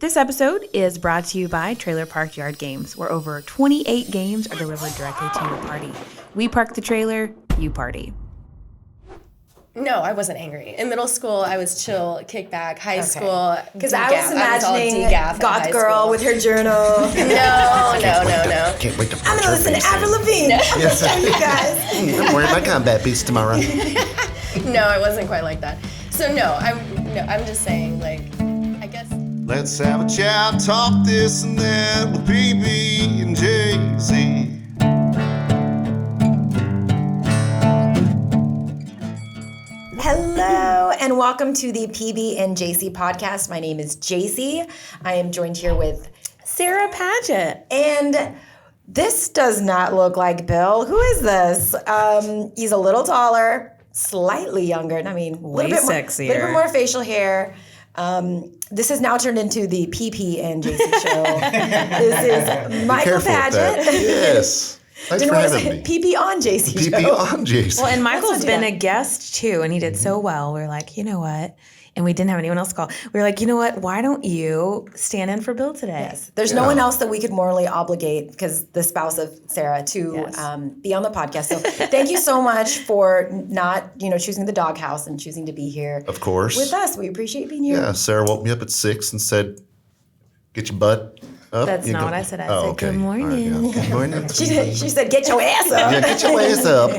This episode is brought to you by Trailer Park Yard Games, where over 28 games are delivered directly to your party. We park the trailer, you party. No, I wasn't angry. In middle school, I was chill, kick back. High school, because I was imagining goth girl with her journal. No. Can't wait to I'm gonna listen to Avril Lavigne. Yes. You guys. I'm wearing my combat boots tomorrow. No, it wasn't quite like that. So I'm just saying, like, I guess. Let's have a chat, talk this and that with PB and Jaisy. Hello, and welcome to the PB and Jaisy podcast. My name is Jaisy. I am joined here with Sarah Padgett. And this does not look like Bill. Who is this? He's a little taller, slightly younger. I mean, Way sexier. A little bit more facial hair. This has now turned into the PP and Jaisy show. This is Michael Padgett. Yes. Thanks for having me. PP on Jaisy show. PP on Jaisy. Well, and Michael's been a guest too, and he did so well. We're like, you know what? And we didn't have anyone else call. We were like, you know what? Why don't you stand in for Bill today? Yes. There's no one else that we could morally obligate, because the spouse of Sarah, to be on the podcast. So thank you so much for not, choosing the doghouse and choosing to be here. Of course. With us. We appreciate being here. Yeah, Sarah woke me up at 6 and said, get your butt up. That's not what I said. I said, okay. good morning. All right, yeah. Good morning. She said, get your ass up. Yeah, get your ass up.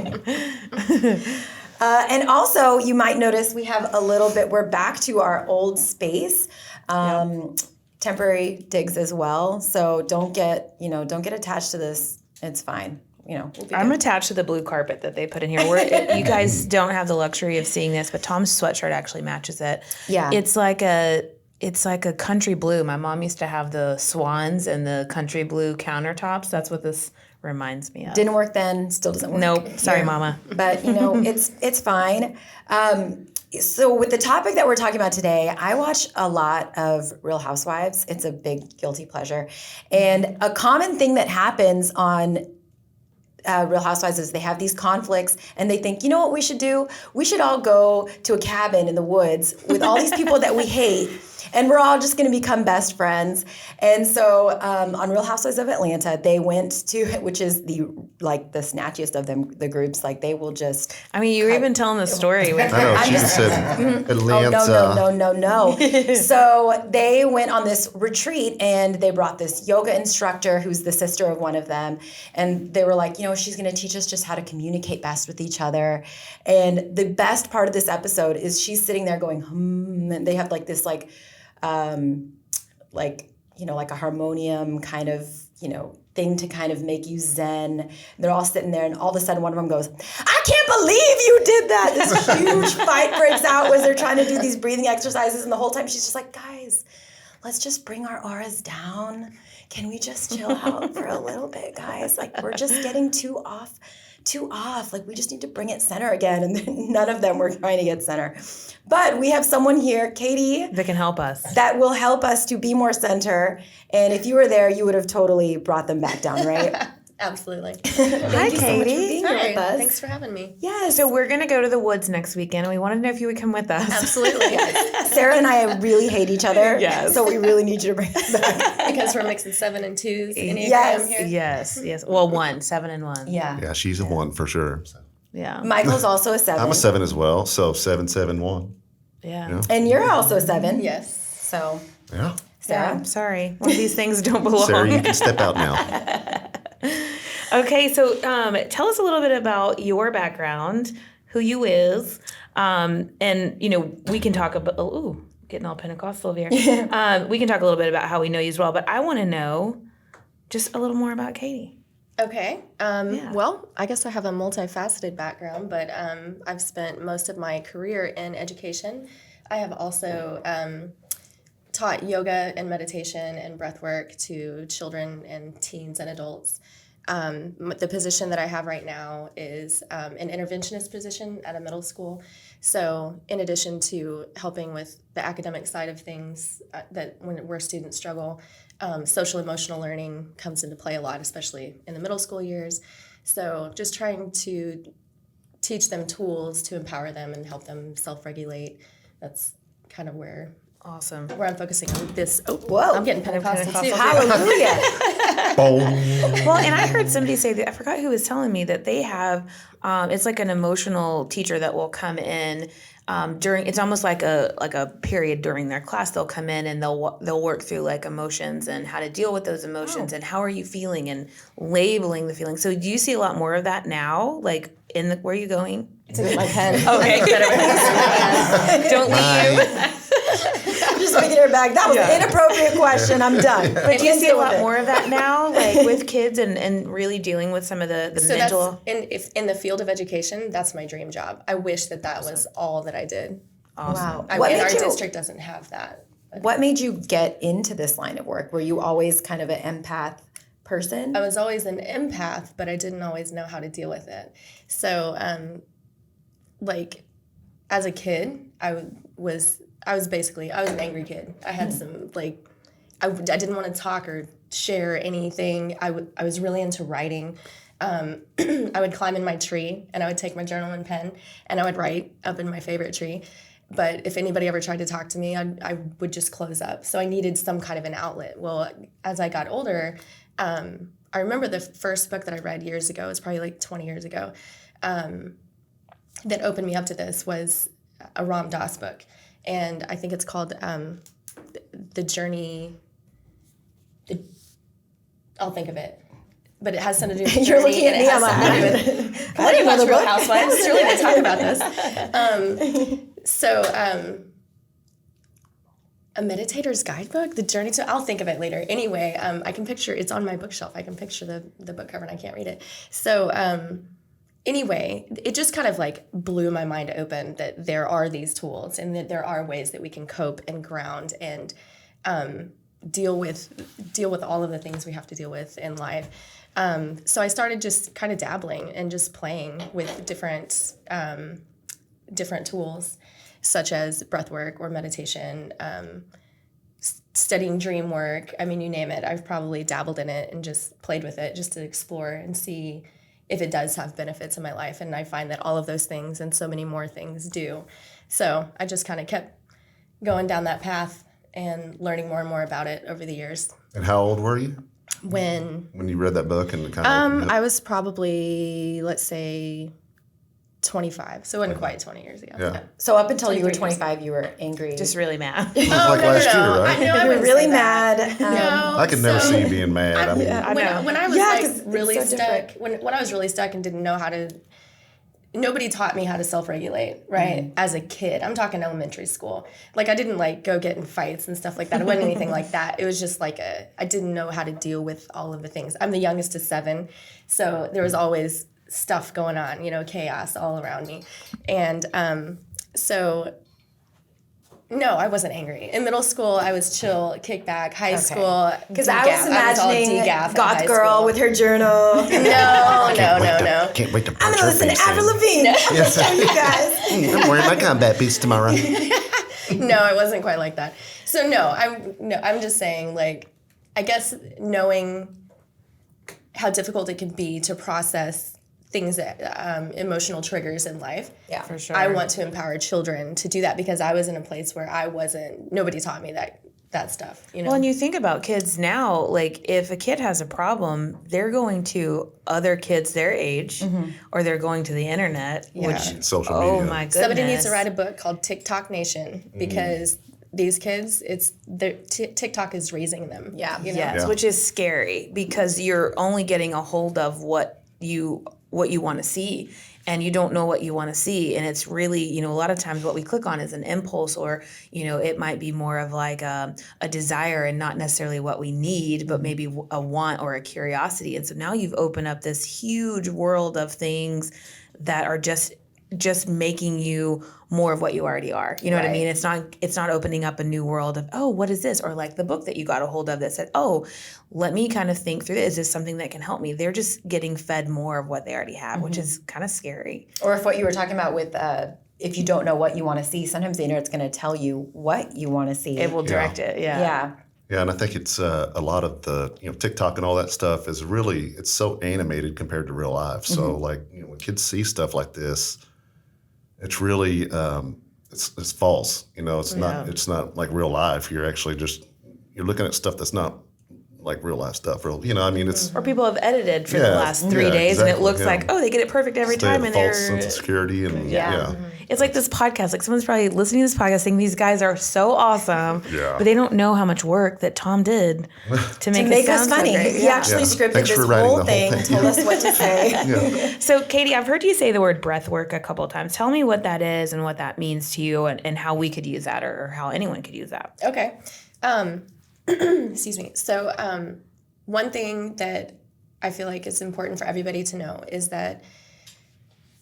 And also, you might notice we have a little bit, we're back to our old space, temporary digs as well. So don't get attached to this. It's fine. We'll be I'm good. attached to the blue carpet that they put in here. You guys don't have the luxury of seeing this, but Tom's sweatshirt actually matches it. Yeah. It's like a country blue. My mom used to have the swans and the country blue countertops. That's what this reminds me of. Didn't work then, still doesn't work. Nope. Sorry, Mama. But, it's fine. So with the topic that we're talking about today, I watch a lot of Real Housewives. It's a big guilty pleasure. And a common thing that happens on Real Housewives is they have these conflicts and they think, you know what we should do? We should all go to a cabin in the woods with all these people that we hate, and we're all just going to become best friends. And so on Real Housewives of Atlanta, they went to, which is the snatchiest of them, the groups, like they will just. I mean, you were even telling the story. I know, she just said Atlanta. No. So they went on this retreat and they brought this yoga instructor who's the sister of one of them. And they were like, she's going to teach us just how to communicate best with each other. And the best part of this episode is she's sitting there going, and they have like this like a harmonium kind of, thing to kind of make you zen. They're all sitting there and all of a sudden one of them goes, I can't believe you did that. This huge fight breaks out as they're trying to do these breathing exercises, and the whole time she's just like, guys, let's just bring our auras down. Can we just chill out for a little bit, guys? Like, we're just getting too off. Like, we just need to bring it center again. And then none of them were trying to get center. But we have someone here, Catie, that can help us. That will help us to be more center. And if you were there, you would have totally brought them back down, right? Absolutely. Thank you so much for being here with us. Thanks for having me. Yes. So we're going to go to the woods next weekend, and we wanted to know if you would come with us. Absolutely. Yes. Sarah and I really hate each other. Yes. So we really need you to bring us back. Because we're mixing 7 and 2s. Yes. Here. Yes. Well, 1, 7 and 1. Yeah. Yeah, she's a 1 for sure. So. Yeah. Michael's also a 7. I'm a 7 as well, so 7, 7, 1. Yeah. And you're also a 7. Yes. So. Yeah. Sarah. I'm sorry. One of these things don't belong. Sarah, you can step out now. Okay, so tell us a little bit about your background, who you is, and we can talk about. Getting all Pentecostal here. We can talk a little bit about how we know you as well, but I want to know just a little more about Catie. Okay. Well, I guess I have a multifaceted background, but I've spent most of my career in education. I have also taught yoga and meditation and breathwork to children and teens and adults. The position that I have right now is an interventionist position at a middle school. So in addition to helping with the academic side of things where students struggle, social emotional learning comes into play a lot, especially in the middle school years. So just trying to teach them tools to empower them and help them self-regulate. That's kind of where Awesome. where I'm focusing on this. Oh, Whoa. I'm getting Pentecostal too. Hallelujah. Well, and I heard somebody say that, I forgot who was telling me that they have, it's like an emotional teacher that will come in during, it's almost like a period during their class. They'll come in and they'll work through like emotions and how to deal with those emotions and how are you feeling and labeling the feelings. So do you see a lot more of that now? Like where are you going? To get my pen. Okay. Don't leave. I'm just making her back. That was an inappropriate question. I'm done. But do you see a lot more of that now, like with kids and really dealing with some of the mental? That's in the field of education, that's my dream job. I wish that was all that I did. Wow. Our district doesn't have that. What made you get into this line of work? Were you always kind of an empath person? I was always an empath, but I didn't always know how to deal with it. So, like, as a kid, I was an angry kid. I had some, like, I didn't want to talk or share anything. I was really into writing. I would climb in my tree, and I would take my journal and pen, and I would write up in my favorite tree. But if anybody ever tried to talk to me, I would just close up. So I needed some kind of an outlet. Well, as I got older, I remember the first book that I read years ago, it was probably like 20 years ago, that opened me up to this was a Ram Dass book. And I think it's called The Journey. I'll think of it. But it has something to do with You're journey, looking at me. I'm like, I didn't watch Real Housewives. It's really going to talk about this. A meditator's guidebook, The Journey to. I'll think of it later. Anyway, I can picture it's on my bookshelf. I can picture the book cover, and I can't read it. So. Anyway, it just kind of like blew my mind open that there are these tools and that there are ways that we can cope and ground and deal with all of the things we have to deal with in life. So I started just kind of dabbling and just playing with different tools, such as breathwork or meditation, studying dream work. I mean, you name it. I've probably dabbled in it and just played with it just to explore and see if it does have benefits in my life. And I find that all of those things and so many more things do. So I just kind of kept going down that path and learning more and more about it over the years. And how old were you when you read that book? And kind of I was probably, let's say, 25. So it wasn't quite 20 years ago. Yeah. So up until you were 25, you were angry. Just really mad. It was like last year, right? I you were really mad. No, I could never see you being mad. When I was really 'cause it's so stuck, when I was really stuck and didn't know how to, nobody taught me how to self-regulate, right? As a kid, I'm talking elementary school. Like I didn't like go get in fights and stuff like that. It wasn't anything like that. It was just like I didn't know how to deal with all of the things. I'm the youngest of 7, so there was always stuff going on, chaos all around me. And so no, I wasn't angry. In middle school, I was chill, kick back. High school, because I was imagining goth girl with her journal. No. Can't wait to punch I'm gonna her listen to face Avril in. Lavigne. Yes. Tell you guys. I'm wearing my combat boots tomorrow. No, it wasn't quite like that. So I'm just saying, like, I guess knowing how difficult it can be to process things that emotional triggers in life. Yeah, for sure. I want to empower children to do that because I was in a place where nobody taught me that stuff. Well, and you think about kids now, like if a kid has a problem, they're going to other kids their age, or they're going to the internet, which social media. Oh my goodness! Somebody needs to write a book called TikTok Nation because these kids, TikTok is raising them. Yeah. Yes, which is scary because you're only getting a hold of what you want to see, and you don't know what you want to see. And it's really, a lot of times what we click on is an impulse, or, it might be more of like a desire and not necessarily what we need, but maybe a want or a curiosity. And so now you've opened up this huge world of things that are just making you more of what you already are. You know what I mean? It's not opening up a new world of, oh, what is this? Or like the book that you got a hold of that said, oh, let me kind of think through this. Is this something that can help me? They're just getting fed more of what they already have, which is kind of scary. Or if what you were talking about with, if you don't know what you want to see, sometimes the internet's going to tell you what you want to see. It will direct it. Yeah. Yeah, and I think it's a lot of the TikTok and all that stuff is really, it's so animated compared to real life. So like when kids see stuff like this, it's really it's false. It's not like real life. You're actually you're looking at stuff that's not like real life stuff. It's Or people have edited for the last 3 days, and it looks like, they get it perfect every time, and false sense of security and It's like this podcast. Like someone's probably listening to this podcast thinking these guys are so awesome, but they don't know how much work that Tom did to make us funny. So great. He actually scripted this whole thing, told us what to say. So, Catie, I've heard you say the word breath work a couple of times. Tell me what that is and what that means to you, and how we could use that, or how anyone could use that. Okay. Excuse me. So one thing that I feel like is important for everybody to know is that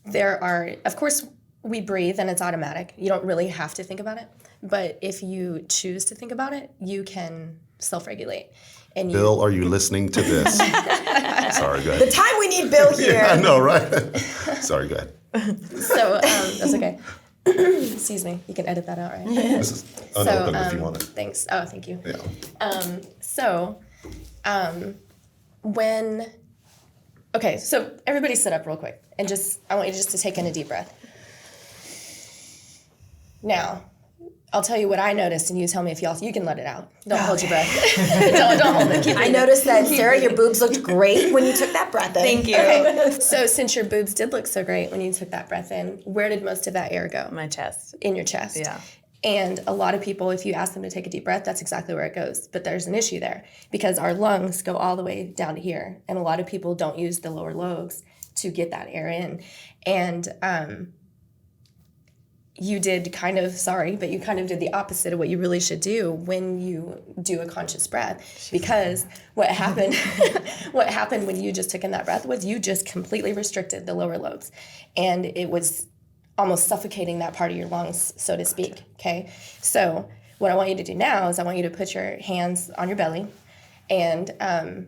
there are, of course, we breathe and it's automatic. You don't really have to think about it. But if you choose to think about it, you can self-regulate. And Bill, are you listening to this? Sorry, go ahead. The time we need Bill here. Yeah, I know, right? Sorry, go ahead. So that's okay. Excuse me. You can edit that out, right? This is unopened if you want it. Thanks. Oh, thank you. Yeah. So everybody sit up real quick, and I want you just to take in a deep breath. Now, I'll tell you what I noticed, and you tell me if you can let it out. Don't hold your breath. don't hold it. Keep I noticed that, Sarah, your boobs looked great when you took that breath in. Thank you. Okay. So since your boobs did look so great when you took that breath in, where did most of that air go? My chest. In your chest. Yeah. And a lot of people, if you ask them to take a deep breath, that's exactly where it goes. But there's an issue there because our lungs go all the way down to here. And a lot of people don't use the lower lobes to get that air in. And you did kind of did the opposite of what you really should do when you do a conscious breath. Because what happened when you just took in that breath was you just completely restricted the lower lobes. And it was almost suffocating that part of your lungs, so to speak, okay? So what I want you to do now is I want you to put your hands on your belly, and I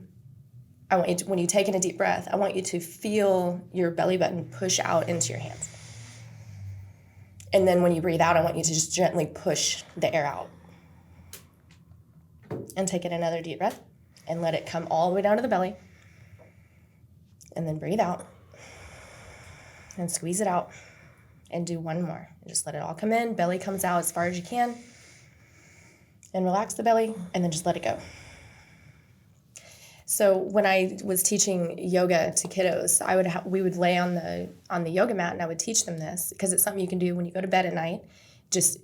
want you to, when you take in a deep breath, I want you to feel your belly button push out into your hands. And then when you breathe out, I want you to just gently push the air out. And take in another deep breath, and let it come all the way down to the belly. And then breathe out, and squeeze it out. And do one more. Just let it all come in. Belly comes out as far as you can. And relax the belly, and then just let it go. So when I was teaching yoga to kiddos, we would lay on the yoga mat, and I would teach them this because it's something you can do when you go to bed at night.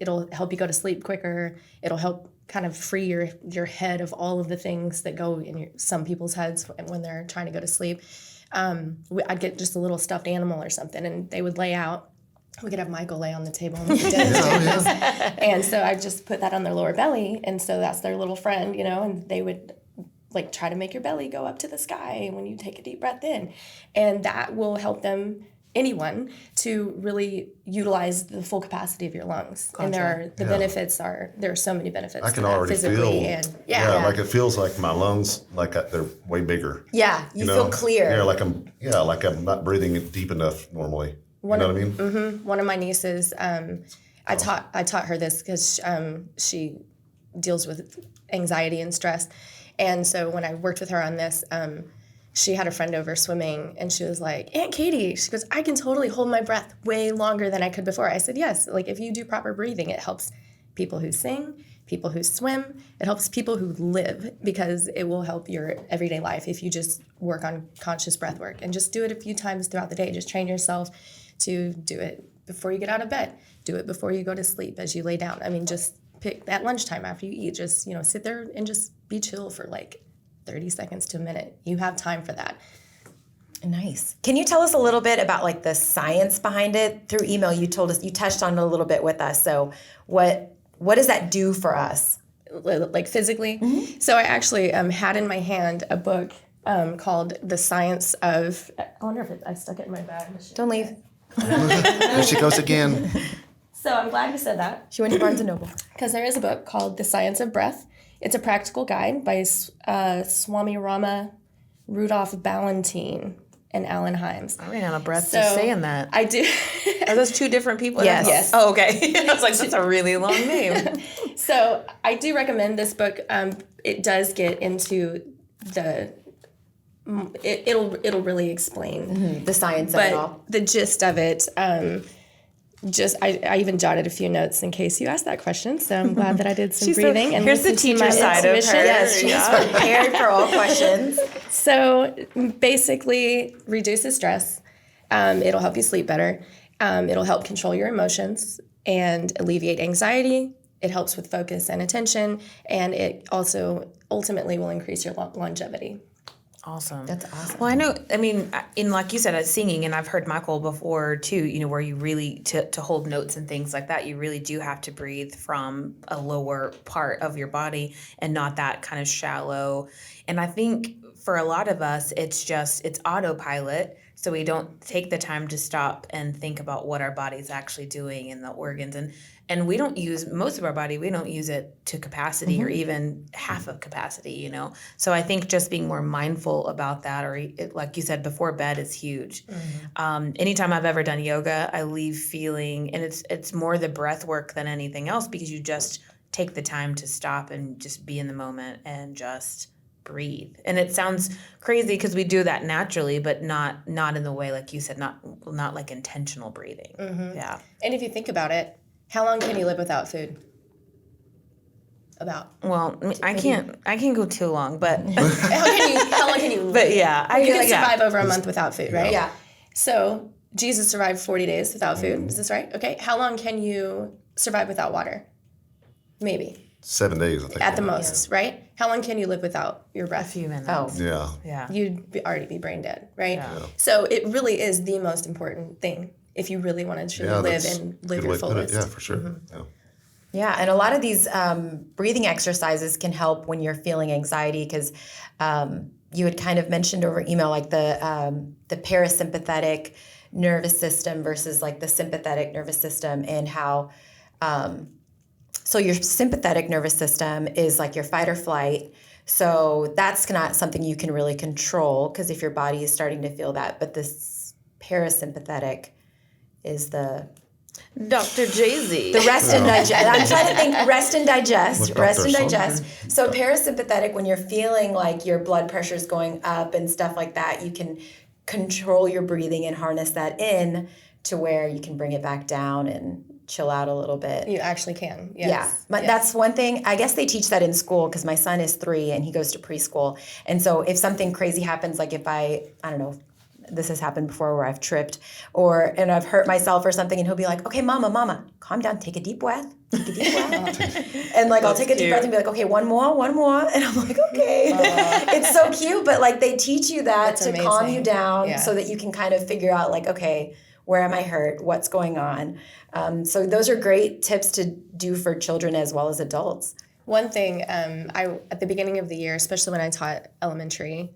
It'll help you go to sleep quicker. It'll help kind of free your head of all of the things that go in some people's heads when they're trying to go to sleep. I'd get just a little stuffed animal or something, and they would lay out. We could have Michael lay on the table and we could And so I just put that on their lower belly, and so that's their little friend, and they would like try to make your belly go up to the sky when you take a deep breath in. And that will help anyone to really utilize the full capacity of your lungs. Gotcha. And there are so many benefits. I can already feel, like it feels like my lungs, like they're way bigger. Yeah, you feel clear. Yeah, like I'm not breathing deep enough normally. You know what I mean? Mm-hmm. One of my nieces, I taught her this because she deals with anxiety and stress. And so when I worked with her on this, she had a friend over swimming, and she was like, Aunt Catie, she goes, I can totally hold my breath way longer than I could before. I said, yes, like if you do proper breathing, it helps people who sing, people who swim, it helps people who live, because it will help your everyday life if you just work on conscious breath work and just do it a few times throughout the day. Just train yourself to do it before you get out of bed. Do it before you go to sleep as you lay down. I mean, just pick that lunchtime after you eat. Just, sit there and just be chill for like 30 seconds to a minute. You have time for that. Nice. Can you tell us a little bit about like the science behind it? Through email, you told us, you touched on it a little bit with us. So what does that do for us? Like physically? Mm-hmm. So I actually had in my hand a book called The Science of... I wonder if I stuck it in my bag. Don't leave. There she goes again. So I'm glad you said that. She went to Barnes & Noble. Because there is a book called The Science of Breath. It's a practical guide by Swami Rama, Rudolph Ballantine, and Alan Himes. I ran out of breath just saying that. I do. Are those two different people? Yes. Oh, okay. I was like, that's a really long name. So I do recommend this book. It does get into it'll really explain the science of it all. But the gist of it, I even jotted a few notes in case you asked that question. So I'm glad that I did some breathing. And here's the listened to teacher my side of her. intuition. Yes, she's prepared for all questions. So basically, reduces stress. It'll help you sleep better. It'll help control your emotions and alleviate anxiety. It helps with focus and attention, and it also ultimately will increase your longevity. Awesome. That's awesome. Well, I know, I mean, in like you said, singing, and I've heard Michael before too, you know, where you really, to hold notes and things like that, you really do have to breathe from a lower part of your body and not that kind of shallow. And I think for a lot of us, it's autopilot. So we don't take the time to stop and think about what our body's actually doing and the organs. And we don't use, most of our body, we don't use it to capacity or even half of capacity, you know? So I think just being more mindful about that, or like you said, before bed is huge. Anytime I've ever done yoga, I leave feeling, and it's more the breath work than anything else, because you just take the time to stop and just be in the moment and just breathe. And it sounds crazy because we do that naturally, but not in the way, like you said, not like intentional breathing. Yeah. And if you think about it, how long can you live without food? About. Well, I can't go too long, but How long can you live? but yeah, You can survive over a month without food, right? Yeah. So Jesus survived 40 days without food. Is this right? Okay. How long can you survive without water? Maybe. 7 days, I think. At the most, right? How long can you live without your a breath? few minutes. Oh. Yeah. You'd already be brain dead, right? So it really is the most important thing if you really want to truly live and live your fullest. Yeah, for sure. Yeah. Yeah, and a lot of these breathing exercises can help when you're feeling anxiety, because you had kind of mentioned over email, like the parasympathetic nervous system versus like the sympathetic nervous system, and how so your sympathetic nervous system is like your fight or flight. So that's not something you can really control, because if your body is starting to feel that, but this parasympathetic is the Dr. Jaisy. the rest and digest. I'm trying to think rest and digest. What Rest and Dr. digest. So parasympathetic, when you're feeling like your blood pressure is going up and stuff like that, you can control your breathing and harness that in to where you can bring it back down and chill out a little bit. You actually can. Yes. Yeah, that's one thing. I guess they teach that in school, because my son is 3 and he goes to preschool. And so if something crazy happens, like if I don't know, this has happened before where I've tripped and I've hurt myself or something, and he'll be like, okay, mama, calm down, take a deep breath. Take a deep breath. And like, I'll take a deep breath and be like, okay, one more. And I'm like, okay. It's so cute, but like they teach you that to calm you down so that you can kind of figure out like, okay, where am I hurt? What's going on? So those are great tips to do for children as well as adults. One thing, at the beginning of the year, especially when I taught elementary,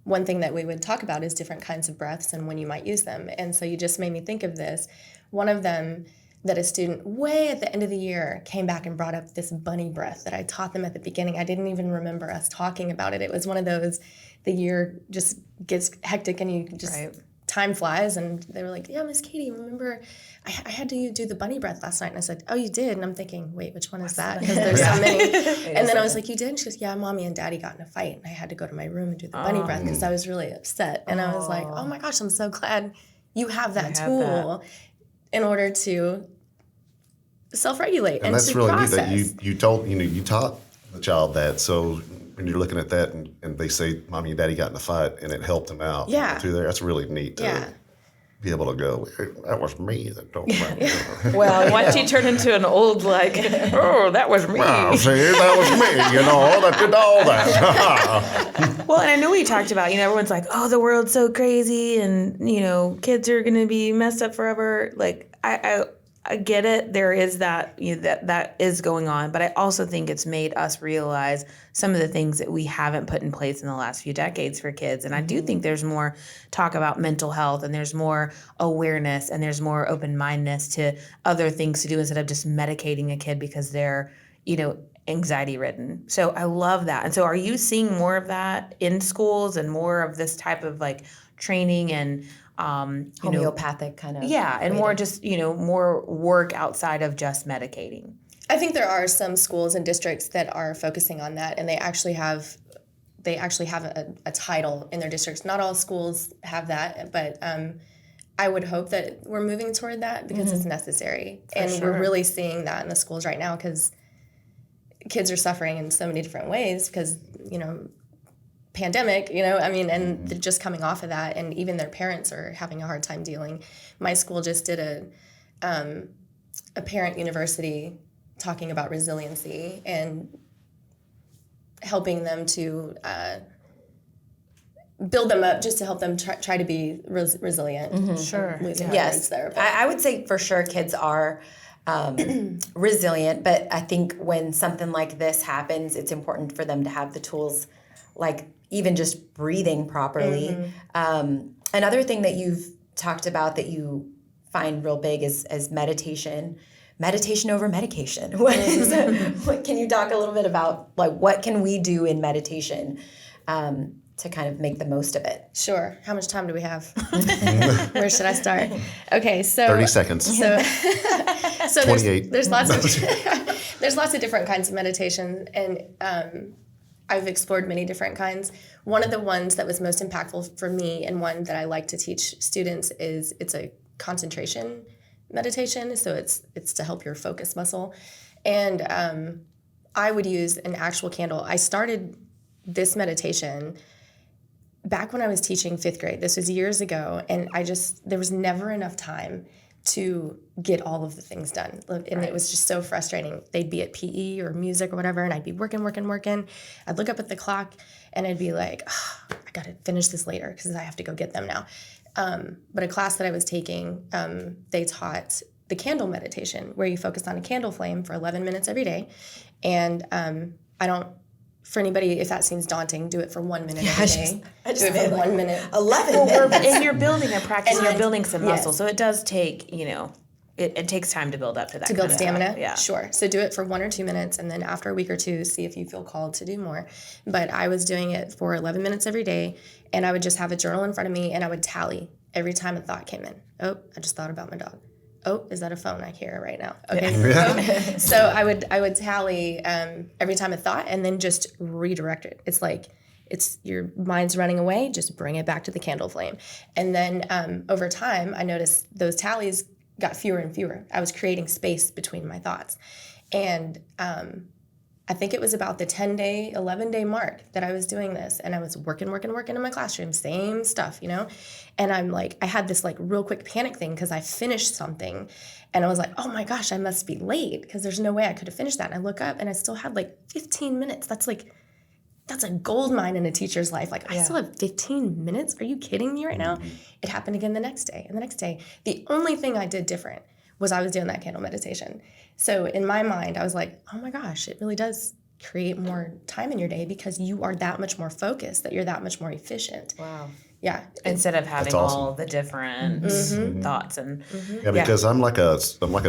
one thing that we would talk about is different kinds of breaths and when you might use them. And so you just made me think of this. One of them that a student way at the end of the year came back and brought up this bunny breath that I taught them at the beginning. I didn't even remember us talking about it. It was one of those, the year just gets hectic and you just... Right. Time flies, and they were like, yeah, Miss Catie, remember I had to do the bunny breath last night? And I said, oh, you did? And I'm thinking, wait, which one is that? Because there's so many. And then I was like, you did? And she goes, yeah, Mommy and Daddy got in a fight, and I had to go to my room and do the bunny breath because I was really upset. And I was like, oh my gosh, I'm so glad you have that tool in order to self-regulate and that's to really process. neat that you taught the child that. So when you're looking at that and they say, Mommy and Daddy got in a fight and it helped them out through there, that's really neat to be able to go, that was me that don't remember. Well, once you turn into an old, like, oh, that was me. Well, see, that was me, that did all that. Well, and I know we talked about, everyone's like, oh, the world's so crazy and, kids are going to be messed up forever. Like, I get it. There is that, that is going on. But I also think it's made us realize some of the things that we haven't put in place in the last few decades for kids. And I do think there's more talk about mental health, and there's more awareness, and there's more open-mindedness to other things to do instead of just medicating a kid because they're, anxiety ridden. So I love that. And so are you seeing more of that in schools and more of this type of like training and Homeopathic kind of. Yeah, and more just, more work outside of just medicating. I think there are some schools and districts that are focusing on that, and they actually have a title in their districts. Not all schools have that, but I would hope that we're moving toward that because it's necessary. We're really seeing that in the schools right now because kids are suffering in so many different ways because, pandemic, and they're just coming off of that. And even their parents are having a hard time dealing. My school just did a parent university talking about resiliency and helping them to build them up just to help them try to be resilient. Sure. Yes. I would say for sure kids are resilient, but I think when something like this happens, it's important for them to have the tools like even just breathing properly. Another thing that you've talked about that you find real big is meditation. Meditation over medication. Can you talk a little bit about like what can we do in meditation to kind of make the most of it? Sure. How much time do we have? Where should I start? Okay, so 30 seconds. So 28. There's lots of different kinds of meditation, and I've explored many different kinds. One of the ones that was most impactful for me, and one that I like to teach students, is it's a concentration meditation. So it's to help your focus muscle, and I would use an actual candle. I started this meditation back when I was teaching 5th grade. This was years ago, and there was never enough time to get all of the things done. And it was just so frustrating. They'd be at PE or music or whatever, and I'd be working. I'd look up at the clock, and I'd be like, I got to finish this later because I have to go get them now. But a class that I was taking, they taught the candle meditation, where you focus on a candle flame for 11 minutes every day. And for anybody, if that seems daunting, do it for 1 minute every day. I just do it for 1 minute. 11 minutes. And you're building a practice, and you're building some muscle. So it does take, it takes time to build up to that. To build stamina? Stuff. Yeah. Sure. So do it for 1 or 2 minutes, and then after a week or two, see if you feel called to do more. But I was doing it for 11 minutes every day, and I would just have a journal in front of me, and I would tally every time a thought came in. Oh, I just thought about my dog. Oh, is that a phone I hear right now? Okay. Yeah. So I would tally every time a thought and then just redirect it. It's like your mind's running away, just bring it back to the candle flame. And then over time, I noticed those tallies got fewer and fewer. I was creating space between my thoughts. And I think it was about the 10-day, 11-day mark that I was doing this. And I was working in my classroom, same stuff, And I'm like, I had this like real quick panic thing because I finished something. And I was like, oh my gosh, I must be late because there's no way I could have finished that. And I look up and I still had like 15 minutes. That's a gold mine in a teacher's life. Like, I still have 15 minutes? Are you kidding me right now? It happened again the next day and the next day. The only thing I did different was I was doing that candle meditation. So in my mind, I was like, oh my gosh, it really does create more time in your day because you are that much more focused, that you're that much more efficient. Wow. Yeah. Instead of having awesome. all the different thoughts and Yeah, because I'm like a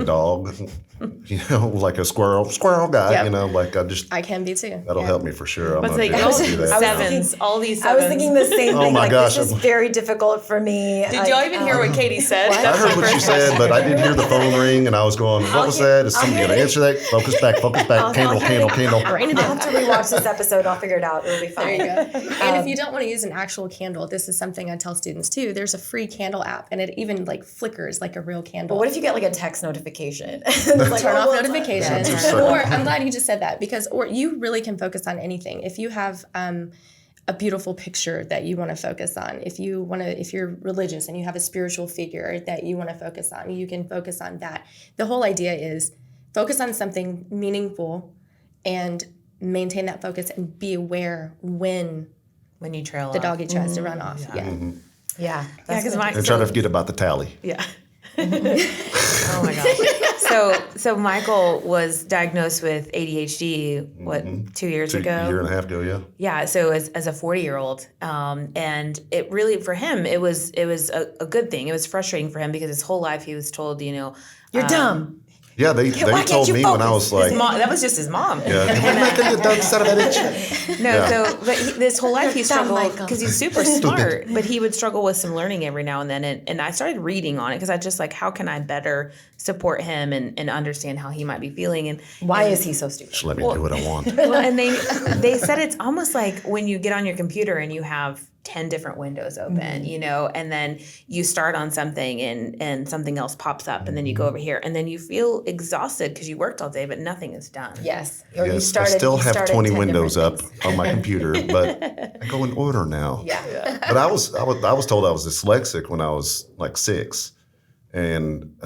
dog, like a squirrel guy, Yep. I can be too. That'll help me for sure. I'm but gonna like do that. sevens, all these I sevens. was thinking the same thing. my like, gosh. this is very difficult for me. Did y'all even hear what Catie said? I heard what you said, but I did hear the phone ring, and I was going, what was that? Is somebody going to answer that? Focus back, candle. I'll have to rewatch this episode. I'll figure it out. It'll be fine. There you go. And if you don't want to use an actual candle, this is something I tell students too. There's a free candle app, and it even like flickers like a real candle. But what if you get like a text notification? Turn off notifications. Or I'm glad you just said that or you really can focus on anything. If you have a beautiful picture that you want to focus on, if you're religious and you have a spiritual figure that you want to focus on, you can focus on that. The whole idea is focus on something meaningful and maintain that focus and be aware when you trail the off. doggy tries to run off. Yeah. Because And try to forget about the tally. Yeah. Oh my gosh. So Michael was diagnosed with ADHD, 2 years ago? A year and a half ago, yeah. Yeah, so as a 40-year-old, and it really, for him, it was a good thing. It was frustrating for him because his whole life he was told, you're dumb. Yeah, they told me when I was like... that was just his mom. Yeah, you're not going to get done son of a bitch. But this whole life he struggled because he's super smart, but he would struggle with some learning every now and then. And I started reading on it because I just like, how can I better support him and understand how he might be feeling? And why is he so stupid? Just let me do what I want. Well, and they said it's almost like when you get on your computer and you have 10 different windows open, you know, and then you start on something and something else pops up and then you go over here and then you feel exhausted because you worked all day, but nothing is done. Yes. Or I still have 20 windows up on my computer, but I go in order now. Yeah. But I was told I was dyslexic when I was like 6. And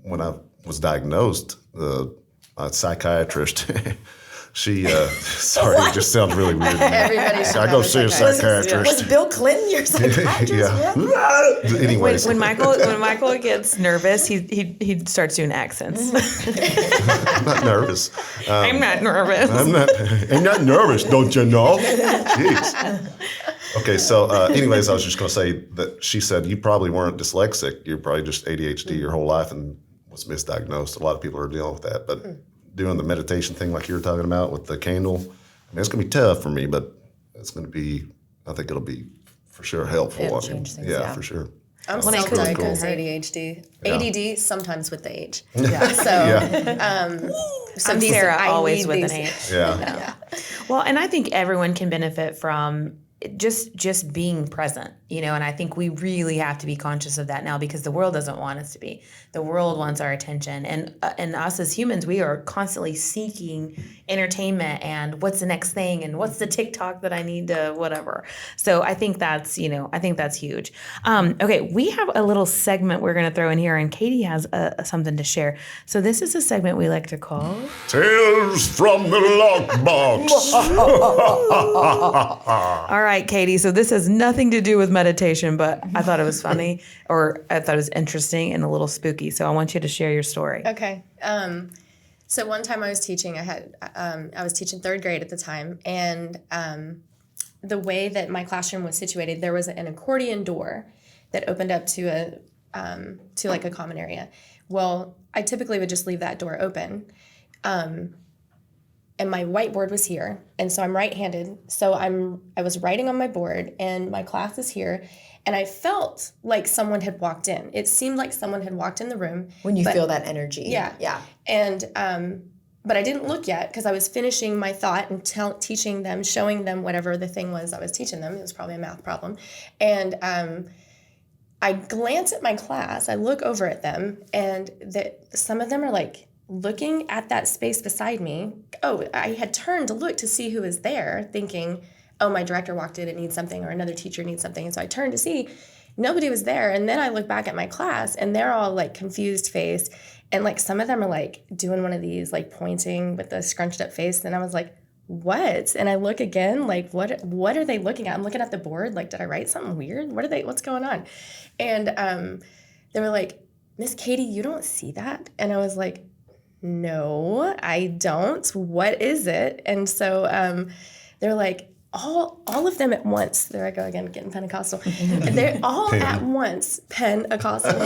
when I was diagnosed, a psychiatrist, she, sorry, it just sounds really weird. Everybody should I go see a psychiatrist. Was Bill Clinton your psychiatrist? Yeah. Anyways. When Michael gets nervous, he starts doing accents. I'm not nervous. I'm not nervous. I'm not nervous, don't you know? Jeez. Okay, so anyways, I was just going to say that she said you probably weren't dyslexic. You're probably just ADHD your whole life and was misdiagnosed. A lot of people are dealing with that. But doing the meditation thing like you were talking about with the candle, I mean, it's going to be tough for me, but it's going to be, I think it'll be for sure helpful. It'll change things, yeah. For sure. I'm Well, self-diagnosed cool. ADHD. Yeah. ADD sometimes with the age. Yeah. So, so I'm these Sarah, I always need with these. an H. Yeah. Well, and I think everyone can benefit from just being present, you know, and I think we really have to be conscious of that now because the world doesn't want us to be. The world wants our attention, and us as humans, we are constantly seeking entertainment and what's the next thing and what's the TikTok that I need to whatever. So I think that's huge. Okay, we have a little segment we're going to throw in here, and Catie has something to share. So this is a segment we like to call Tales from the Lockbox. All right, Catie. So this has nothing to do with meditation, but I thought it was funny, or I thought it was interesting and a little spooky. So I want you to share your story. Okay. So one time I was teaching, I was teaching 3rd grade at the time, and the way that my classroom was situated, there was an accordion door that opened up to like a common area. Well, I typically would just leave that door open. And my whiteboard was here, and so I'm right-handed. So I was writing on my board, and my class is here, and I felt like someone had walked in. It seemed like someone had walked in the room. When you feel that energy. Yeah. Yeah. And but I didn't look yet because I was finishing my thought and teaching them, showing them whatever the thing was I was teaching them. It was probably a math problem, and I glance at my class. I look over at them, and some of them are like looking at that space beside me. Oh, I had turned to look to see who was there, thinking, oh, my director walked in and needs something, or another teacher needs something. And so I turned to see nobody was there. And then I look back at my class, and they're all like confused face. And like some of them are like doing one of these, like pointing with a scrunched up face. And I was like, what? And I look again, like, what are they looking at? I'm looking at the board. Like, did I write something weird? What's going on? And they were like, Miss Catie, you don't see that? And I was like, no, I don't. What is it? And so they're like, all of them at once. There I go again, getting Pentecostal. They're all at once, Pentecostal.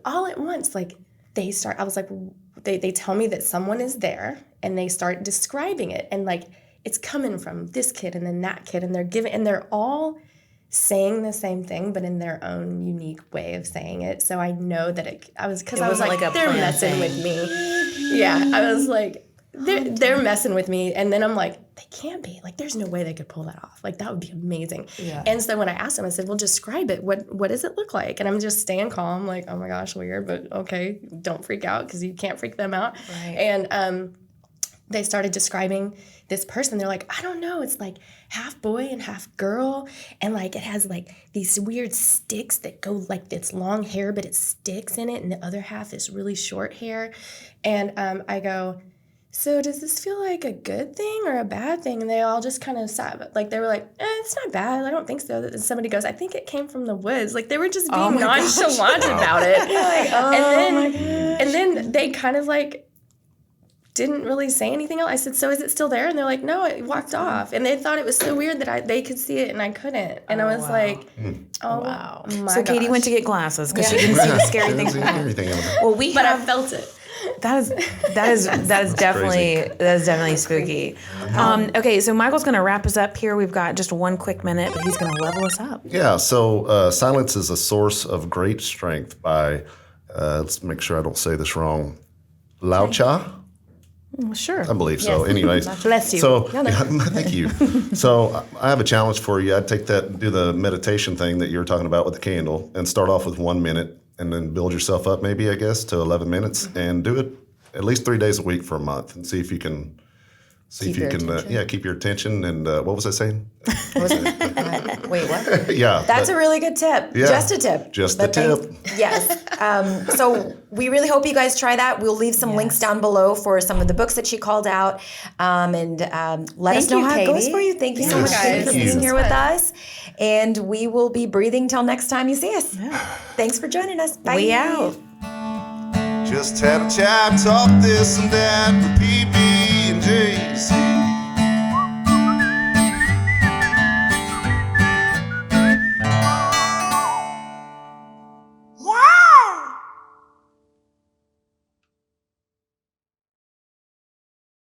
All at once, like they start. I was like, they tell me that someone is there, and they start describing it, and like it's coming from this kid and then that kid, and they're all saying the same thing, but in their own unique way of saying it. So I know that I was like they're messing with me. Yeah, I was like, they're messing with me. And then I'm like, they can't be. Like, there's no way they could pull that off. Like, that would be amazing. Yeah. And so when I asked them, I said, well, describe it. What does it look like? And I'm just staying calm, like, oh my gosh, weird, but okay, don't freak out because you can't freak them out. Right. And they started describing this person. They're like, I don't know, it's like half boy and half girl, and like it has like these weird sticks that go like it's long hair, but it sticks in it, and the other half is really short hair. And I go, so does this feel like a good thing or a bad thing? And they all just kind of sat, like they were like, it's not bad, I don't think so. And somebody goes, I think it came from the woods. Like they were just being nonchalant about it. Like, and then they kind of like didn't really say anything else. I said, so is it still there? And they're like, no, it walked off. And they thought it was so weird that they could see it and I couldn't. And I was like, oh, wow. So Catie went to get glasses because she didn't see the scary things. Well, but I felt it. That is definitely spooky. Okay, so Michael's going to wrap us up here. We've got just one quick minute, but he's going to level us up. Yeah, so Silence is a Source of Great Strength by, let's make sure I don't say this wrong, Lao Cha. Sure. I believe so. Anyways. Bless you. So, thank you. So I have a challenge for you. I'd take that, do the meditation thing that you were talking about with the candle, and start off with 1 minute, and then build yourself up maybe, I guess, to 11 minutes, and do it at least 3 days a week for a month, and see if you can. Keep your attention. And what was I saying? What was it? Wait, what? Yeah. That's a really good tip. Yeah, Just a tip. Just a tip. Yes. So we really hope you guys try that. We'll leave some links down below for some of the books that she called out. And let us know how it goes for you. Thank you so much for being here with us. And we will be breathing till next time you see us. Yeah. Thanks for joining us. Bye. We out. Just had a chat, talk this and that with PB and Jaisy.